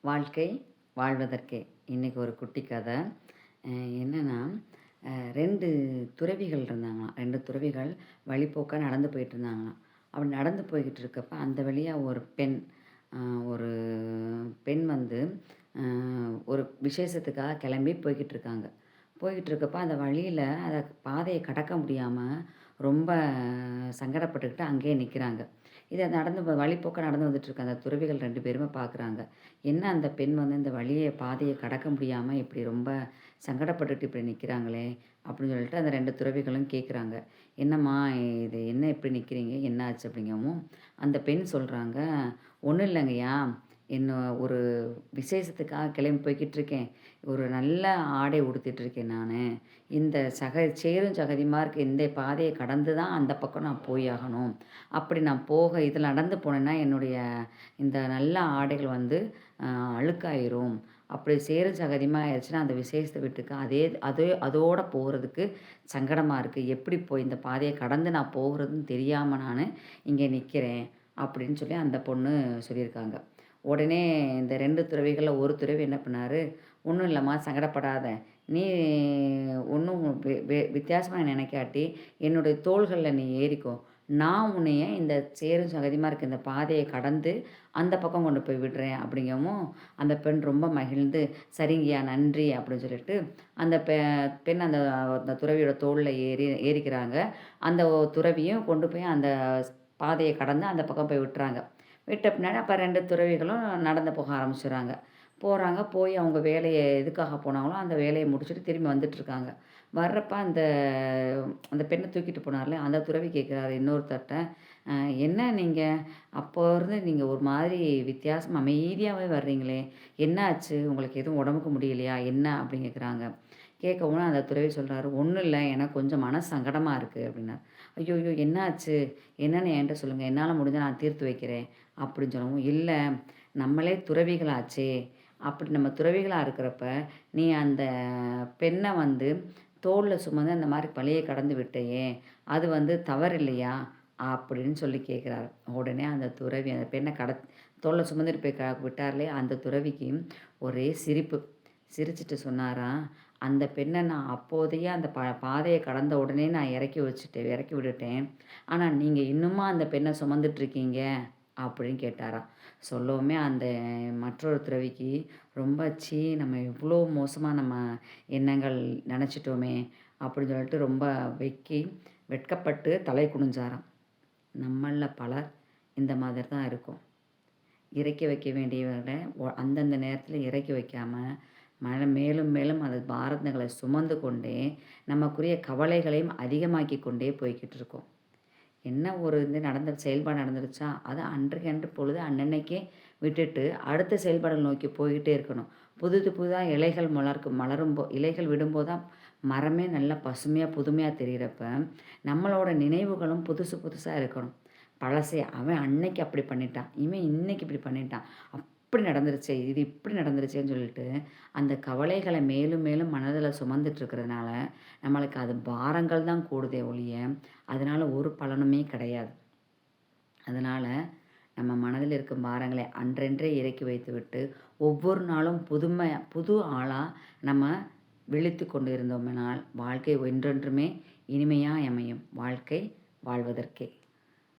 வாழ்க்கை வாழ்வதற்கே. இன்றைக்கி ஒரு குட்டி கதை. என்னென்னா, 2 துறவிகள் இருந்தாங்களாம். 2 துறவிகள் வழிப்போக்கா நடந்து போயிட்டுருந்தாங்களாம். அப்படி நடந்து போய்கிட்டு இருக்கப்ப, அந்த வழியா ஒரு பெண் ஒரு பெண் வந்து ஒரு விசேஷத்துக்காக கிளம்பி போய்கிட்டு இருக்காங்க. போய்கிட்டு இருக்கப்ப, அந்த வழியில பாதையை கடக்க முடியாமல் ரொம்ப சங்கடப்பட்டுக்கிட்டு அங்கேயே நிற்கிறாங்க. இதை வழிப்போக்க நடந்து வந்துட்டுருக்க அந்த துறவிகள் 2 பேருமே பார்க்குறாங்க. என்ன அந்த பெண் வந்து இந்த பாதையை கடக்க முடியாமல் இப்படி ரொம்ப சங்கடப்பட்டுட்டு இப்படி நிற்கிறாங்களே அப்படின்னு சொல்லிட்டு அந்த 2 துறவிகளும் கேட்குறாங்க. என்னம்மா இது என்ன இப்படி நிற்கிறீங்க, என்ன ஆச்சு அப்படிங்கவும் அந்த பெண் சொல்கிறாங்க, ஒன்றும் இல்லைங்கய்யா, என்ன ஒரு விசேஷத்துக்காக கிளம்பி போய்கிட்டு இருக்கேன். ஒரு நல்ல ஆடை உடுத்திட்டுருக்கேன் நான். இந்த சேரும் சகதியுமா இருக்க இந்த பாதையை கடந்து தான் அந்த பக்கம் நான் போய் ஆகணும். அப்படி நான் இதில் நடந்து போனேன்னா என்னுடைய இந்த நல்ல ஆடைகள் வந்து அழுக்காயிரும். அப்படி சேரும் சகதியுமா ஆயிடுச்சுன்னா அந்த விசேஷத்தை விட்டுக்க அதோட போகிறதுக்கு சங்கடமாக இருக்குது. எப்படி போய் இந்த பாதையை கடந்து நான் போகிறதுன்னு தெரியாமல் நான் இங்கே நிற்கிறேன் அப்படின்னு சொல்லி அந்த பொண்ணு சொல்லியிருக்காங்க. உடனே இந்த 2 துறவிகளில் ஒரு துறவி என்ன பண்ணார், ஒன்றும் இல்லைம்மா சங்கடப்படாத, நீ ஒன்றும் வித்தியாசமாக நினைக்காட்டி என்னுடைய தோள்களில் நீ ஏறிக்கோ, நான் உன்னைய இந்த சேரும் சகதியுமா இருக்க இந்த பாதையை கடந்து அந்த பக்கம் கொண்டு போய் விடுறேன் அப்படிங்கவும் அந்த பெண் ரொம்ப மகிழ்ந்து சரிங்கய்யா நன்றி அப்படின்னு சொல்லிட்டு அந்த பெண் அந்த துறவியோட தோளில் ஏறிக்கிறாங்க. அந்த துறவியும் கொண்டு போய் அந்த பாதையை கடந்து அந்த பக்கம் போய் விட்டுறாங்க. விட்ட பின்னாடி அப்போ 2 துறவிகளும் நடந்து போக ஆரம்பிச்சிடுறாங்க. போய் அவங்க வேலையை எதுக்காக போனாங்களோ அந்த வேலையை முடிச்சுட்டு திரும்பி வந்துட்டுருக்காங்க. வர்றப்ப அந்த அந்த பெண்ணை தூக்கிட்டு போனார்ல, அந்த துறவி கேட்குறாரு இன்னொருத்தர்ட்ட, என்ன நீங்கள் அப்போ இருந்து நீங்கள் ஒரு மாதிரி வித்தியாசமா அமைதியாகவே வர்றீங்களே, என்ன ஆச்சு, உங்களுக்கு எதுவும் உடம்புக்கு முடியலையா என்ன அப்படின்னு கேட்குறாங்க. கேட்கவும் அந்த துறவி சொல்கிறாரு, ஒன்றும் இல்லை, எனக்கு கொஞ்சம் மன சங்கடமாக இருக்குது அப்படின்னாரு. ஐயோ என்ன ஆச்சு, என்னன்னு என்கிட்ட சொல்லுங்கள், என்னால் முடிஞ்சால் நான் தீர்த்து வைக்கிறேன் அப்படின்னு சொல்லவும், இல்லை நம்மளே துறவிகளாச்சே, அப்படி நம்ம துறவிகளாக இருக்கிறப்ப நீ அந்த பெண்ணை வந்து தோளில் சுமந்து அந்த மாதிரி பழியை கடந்து விட்டையே, அது வந்து தவறு இல்லையா அப்படின்னு சொல்லி கேட்குறாரு. உடனே அந்த துறவி அந்த பெண்ணை தோளில் சுமந்துட்டு போய் விட்டார்லே, அந்த துறவிக்கு ஒரே சிரிப்பு. சிரிச்சிட்டு சொன்னாராம், அந்த பெண்ணை நான் அப்போதையே அந்த பாதையை கடந்த உடனே நான் இறக்கி விட்டுட்டேன். ஆனால் நீங்கள் இன்னுமா அந்த பெண்ணை சுமந்துட்டுருக்கீங்க அப்படின்னு கேட்டாராம். சொல்லவுமே அந்த மற்றொரு துறவிக்கு ரொம்ப நம்ம இவ்வளோ மோசமாக நம்ம எண்ணங்கள் நினச்சிட்டோமே அப்படின்னு சொல்லிட்டு ரொம்ப வெட்கப்பட்டு தலை குனிஞ்சாராம். நம்மளில் பலர் இந்த மாதிரி தான் இருக்கும். இறக்கி வைக்க வேண்டியவர்களை அந்தந்த நேரத்தில் இறக்கி வைக்காமல் மேலும் மேலும் அது பாரதங்களை சுமந்து கொண்டே நமக்குரிய கவலைகளையும் அதிகமாக்கி கொண்டே போய்கிட்டு இருக்கோம். என்ன ஒரு செயல்பாடு நடந்துருச்சா, அதை அன்றைக்கு பொழுது அன்னன்னைக்கே விட்டுட்டு அடுத்த செயல்பாடுகள் நோக்கி போய்கிட்டே இருக்கணும். புதுதாக இலைகள் விடும்போது தான் மரமே நல்லா பசுமையாக புதுமையாக தெரிகிறப்ப நம்மளோட நினைவுகளும் புதுசாக இருக்கணும். பழசே அவன் அன்னைக்கு அப்படி பண்ணிட்டான், இவன் இன்னைக்கு இப்படி பண்ணிட்டான், இப்படி நடந்துருச்சே, இது இப்படி நடந்துருச்சேன்னு சொல்லிட்டு அந்த கவலைகளை மேலும் மேலும் மனதில் சுமந்துட்டு இருக்கிறதுனால நம்மளுக்கு அது பாரங்கள் தான் கூடுதே ஒழிய அதனால் ஒரு பலனுமே கிடையாது. அதனால் நம்ம மனதில் இருக்கும் பாரங்களை அன்றென்றே இறக்கி வைத்துவிட்டு ஒவ்வொரு நாளும் புது ஆளாக நம்ம விழித்து கொண்டு இருந்தோம்னால் வாழ்க்கை ஒன்றென்றுமே இனிமையாக அமையும். வாழ்க்கை வாழ்வதற்கே.